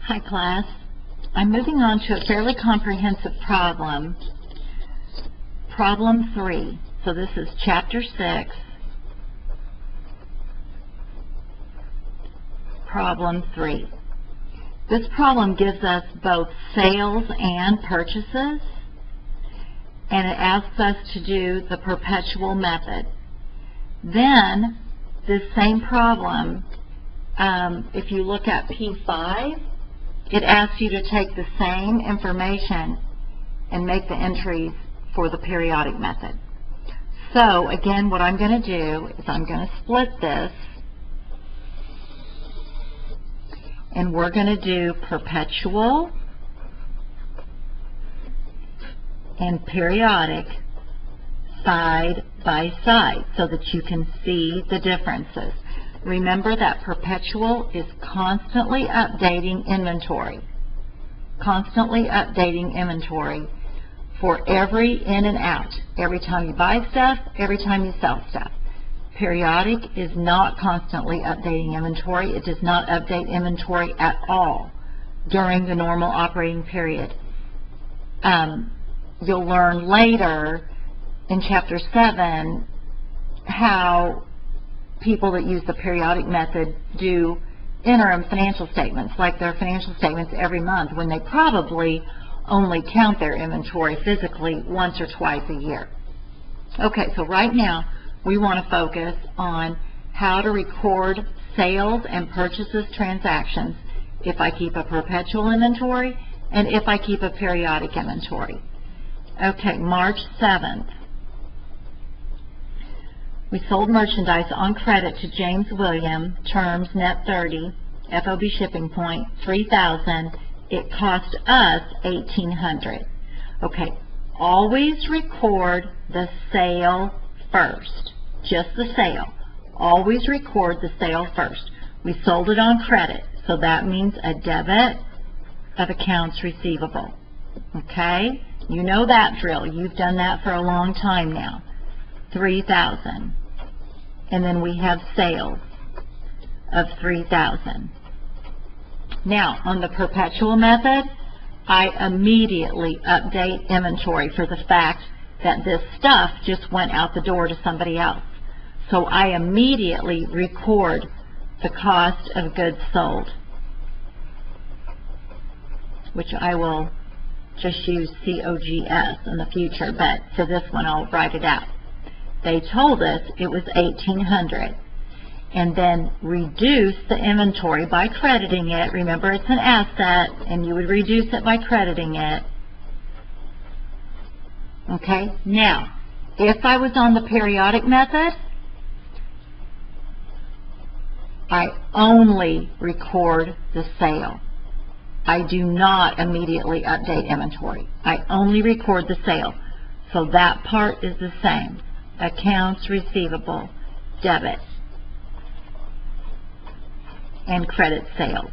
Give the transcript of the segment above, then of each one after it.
Hi class. I'm moving on to a fairly comprehensive problem. Problem 3. So this is chapter 6. Problem 3. This problem gives us both sales and purchases, and it asks us to do the perpetual method. Then this same problem, if you look at P5, it asks you to take the same information and make the entries for the periodic method. So again, what I'm going to do is I'm going to split this, and we're going to do perpetual and periodic side by side so that you can see the differences. Remember that perpetual is constantly updating inventory. Constantly updating inventory for every in and out. Every time you buy stuff, every time you sell stuff. Periodic is not constantly updating inventory. It does not update inventory at all during the normal operating period. You'll learn later in Chapter 7 how people that use the periodic method do interim financial statements, like their financial statements every month, when they probably only count their inventory physically once or twice a year. Okay, so right now we want to focus on how to record sales and purchases transactions if I keep a perpetual inventory and if I keep a periodic inventory. Okay, March 7th. We sold merchandise on credit to James William, terms net 30, FOB shipping point, $3,000. It cost us $1,800. Okay, always record the sale first, just the sale. Always record the sale first. We sold it on credit, so that means a debit of accounts receivable. Okay, you know that drill. You've done that for a long time now. $3,000. And then we have sales of $3,000. Now, on the perpetual method, I immediately update inventory for the fact that this stuff just went out the door to somebody else. So I immediately record the cost of goods sold, which I will just use COGS in the future, but for this one I'll write it out. They told us it was $1,800, and then reduce the inventory by crediting it. Remember, it's an asset, and you would reduce it by crediting it. Okay, now, if I was on the periodic method, I only record the sale. I do not immediately update inventory. I only record the sale. So that part is the same. Accounts receivable, debit, and credit sales.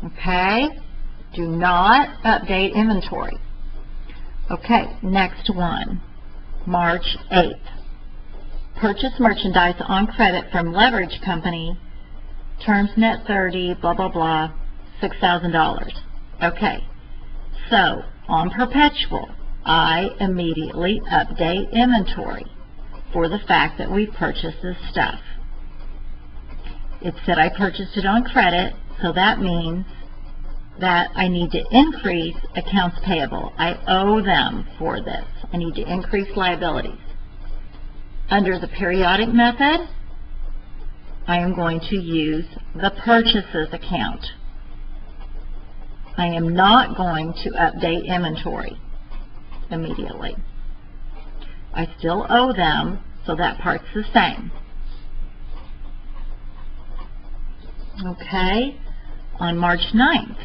Okay? Do not update inventory. Okay, next one. March 8th. Purchase merchandise on credit from Leverage Company, terms net 30, blah, blah, blah, $6,000. Okay, so on perpetual, I immediately update inventory for the fact that we purchased this stuff. It said I purchased it on credit, so that means that I need to increase accounts payable. I owe them for this. I need to increase liabilities. Under the periodic method, I am going to use the purchases account. I am not going to update inventory immediately. I still owe them, so that part's the same. Okay, on March 9th,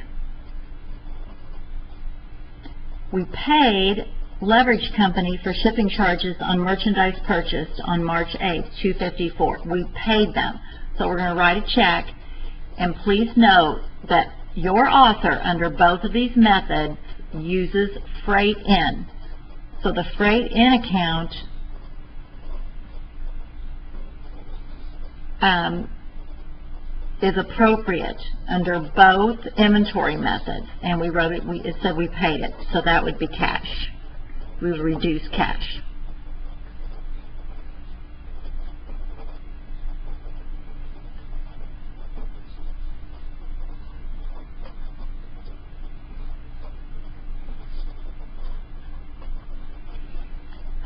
we paid Leverage Company for shipping charges on merchandise purchased on March 8th, $254. We paid them. So we're going to write a check, and please note that your author under both of these methods uses freight in. So the freight in account is appropriate under both inventory methods, and we wrote it, it said we paid it, so that would be cash. We would reduce cash.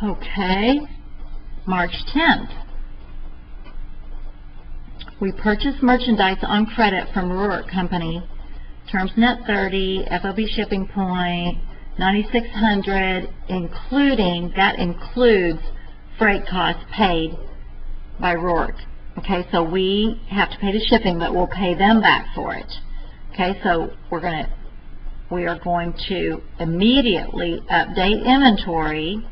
Okay, March 10th. We purchased merchandise on credit from Rourke Company, terms net 30, FOB shipping point, 9,600, including, that includes freight costs paid by Rourke. Okay, so we have to pay the shipping, but we'll pay them back for it. Okay, so we are going to immediately update inventory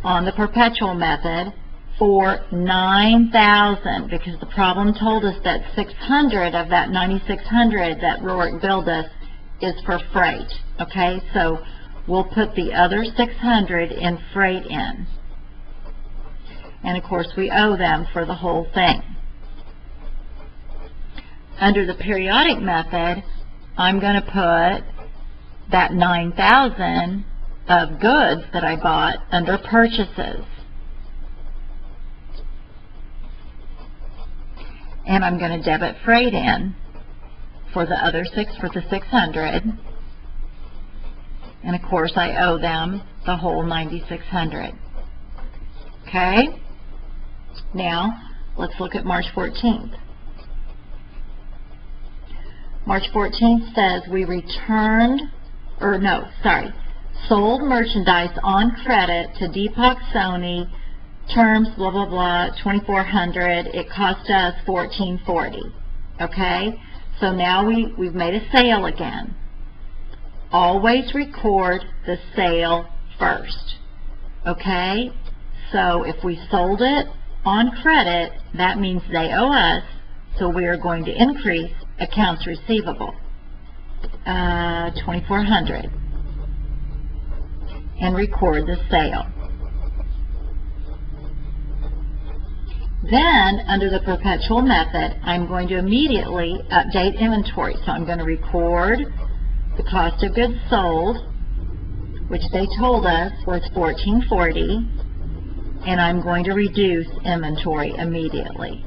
on the perpetual method for 9,000, because the problem told us that 600 of that 9,600 that Rourke billed us is for freight. Okay, so we'll put the other 600 in freight in. And of course we owe them for the whole thing. Under the periodic method, I'm going to put that 9,000 of goods that I bought under purchases. And I'm going to debit freight in for the other 600. And of course I owe them the whole 9,600. Okay? Now, let's look at March 14th. March 14th says we sold merchandise on credit to Deepak Sony, terms blah blah blah, 2,400. It cost us $1,440. Okay, so now we've made a sale again. Always record the sale first. Okay, so if we sold it on credit, that means they owe us, so we are going to increase accounts receivable, 2,400. And record the sale. Then, under the perpetual method, I'm going to immediately update inventory. So I'm going to record the cost of goods sold, which they told us was $1,440, and I'm going to reduce inventory immediately.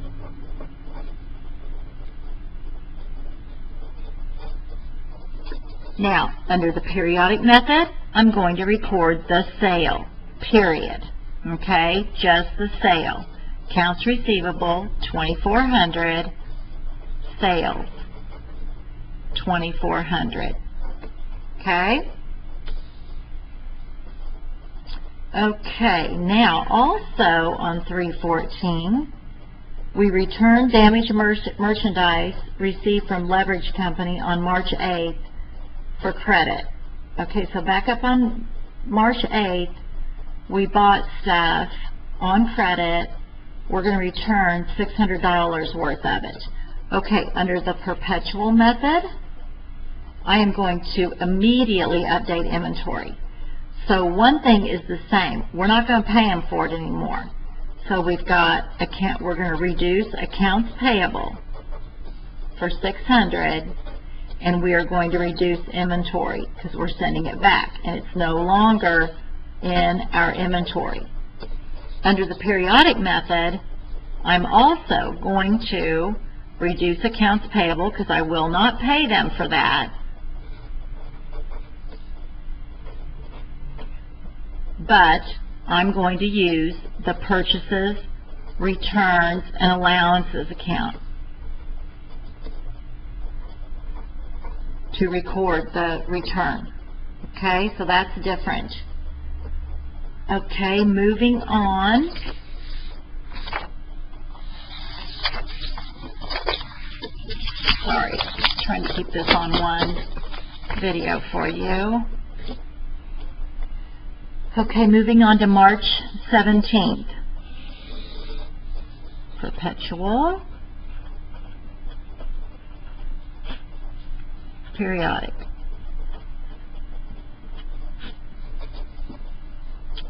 Now, under the periodic method, I'm going to record the sale, period. Okay, just the sale. Accounts receivable, 2,400. Sales, 2,400. Okay? Okay, now also on 3/14, we returned damaged merchandise received from Leverage Company on March 8th for credit. Okay, so back up on March 8th, we bought stuff on credit. We're going to return $600 worth of it. Okay, under the perpetual method, I am going to immediately update inventory. So one thing is the same. We're not going to pay them for it anymore. So we've got we're going to reduce accounts payable for $600. And we are going to reduce inventory because we're sending it back, and it's no longer in our inventory. Under the periodic method, I'm also going to reduce accounts payable because I will not pay them for that. But I'm going to use the purchases, returns, and allowances account to record the return. Okay, so that's different. Okay, moving on. Sorry, trying to keep this on one video for you. Okay, moving on to March 17th. Perpetual. Periodic.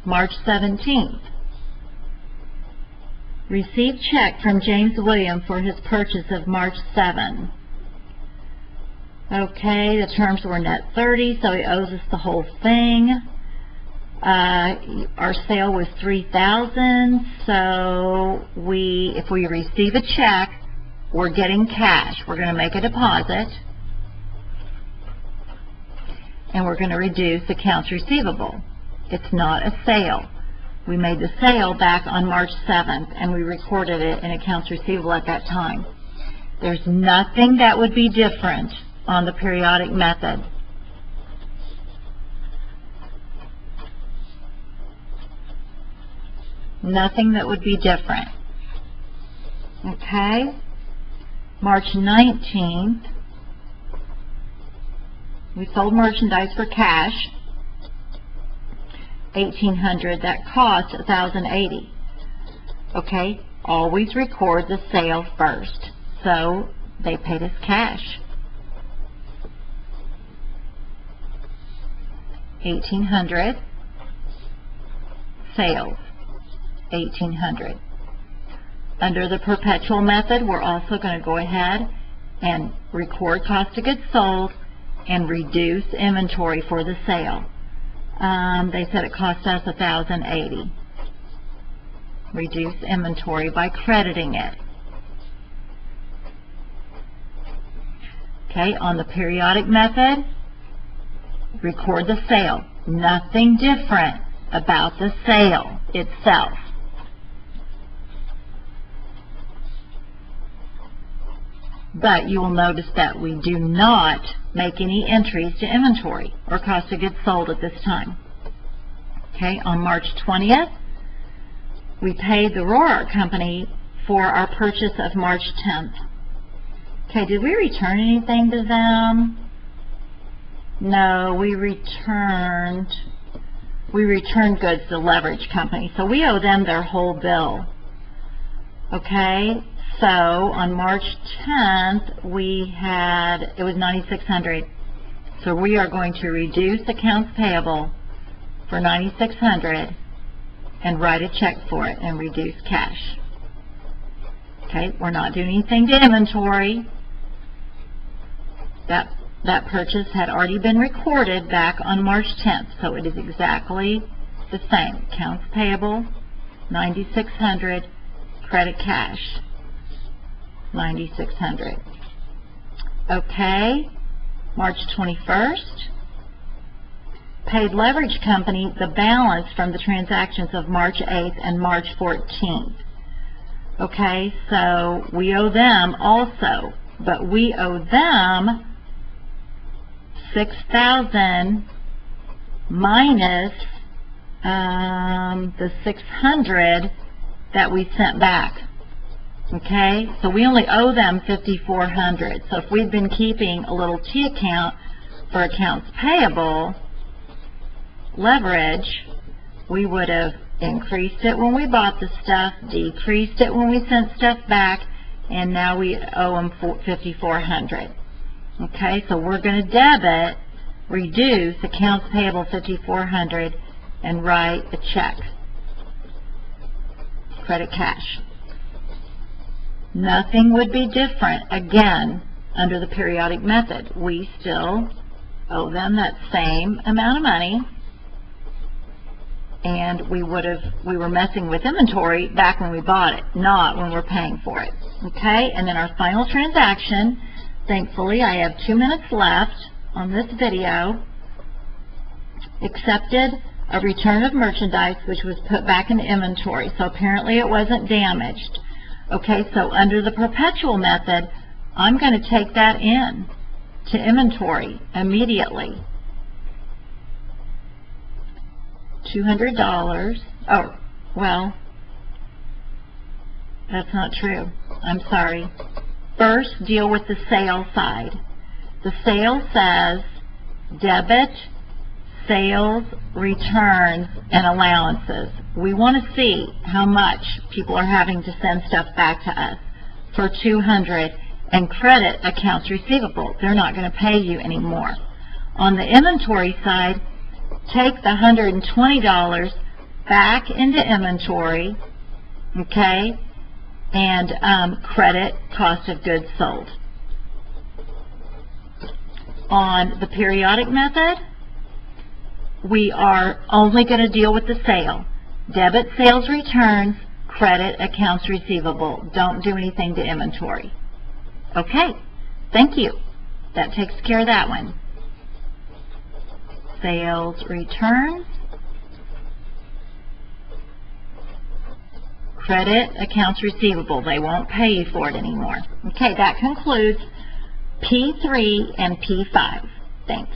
March 17th. Received check from James William for his purchase of March 7. Okay, the terms were net 30, so he owes us the whole thing. Our sale was $3,000, so if we receive a check, we're getting cash. We're going to make a deposit, and we're going to reduce accounts receivable. It's not a sale. We made the sale back on March 7th, and we recorded it in accounts receivable at that time. There's nothing that would be different on the periodic method. Nothing that would be different. Okay? March 19th, we sold merchandise for cash, $1,800. That cost $1,080. Okay? Always record the sale first. So they paid us cash. $1,800. Sales. $1,800. Under the perpetual method, we're also going to go ahead and record cost of goods sold and reduce inventory for the sale. They said it cost us $1,080. Reduce inventory by crediting it. Okay, on the periodic method, record the sale. Nothing different about the sale itself. But you will notice that we do not make any entries to inventory or cost of goods sold at this time. Okay, on March 20th, we paid the Roar Company for our purchase of March 10th. Okay, did we return anything to them? No, we returned goods to the Leverage Company, so we owe them their whole bill. Okay, so on March 10th, it was $9,600. So we are going to reduce accounts payable for $9,600 and write a check for it and reduce cash. Okay, we're not doing anything to inventory. That purchase had already been recorded back on March 10th, so it is exactly the same. Accounts payable, $9,600, credit cash, $9,600. Okay, March 21st, paid Leverage Company the balance from the transactions of March 8th and March 14th. Okay, so we owe them also, but we owe them $6,000 minus the $600 that we sent back. Okay, so we only owe them $5,400. So if we'd been keeping a little T account for accounts payable, leverage, we would have increased it when we bought the stuff, decreased it when we sent stuff back, and now we owe them $5,400. Okay, so we're going to debit, reduce accounts payable $5,400, and write a check. Credit cash. Nothing would be different, again, under the periodic method. We still owe them that same amount of money, and we were messing with inventory back when we bought it, not when we're paying for it. Okay, and then our final transaction, thankfully I have 2 minutes left on this video, accepted a return of merchandise which was put back in inventory, so apparently it wasn't damaged. Okay, so under the perpetual method, I'm going to take that in to inventory immediately. $200. Oh, well, that's not true. I'm sorry. First, deal with the sale side. The sale says debit, sales, returns, and allowances. We want to see how much people are having to send stuff back to us for $200 and credit accounts receivable. They're not going to pay you anymore. On the inventory side, take the $120 back into inventory, okay, and credit cost of goods sold. On the periodic method, we are only going to deal with the sale. Debit sales returns, credit accounts receivable. Don't do anything to inventory. Okay, thank you. That takes care of that one. Sales returns, credit accounts receivable. They won't pay you for it anymore. Okay, that concludes P3 and P5. Thanks.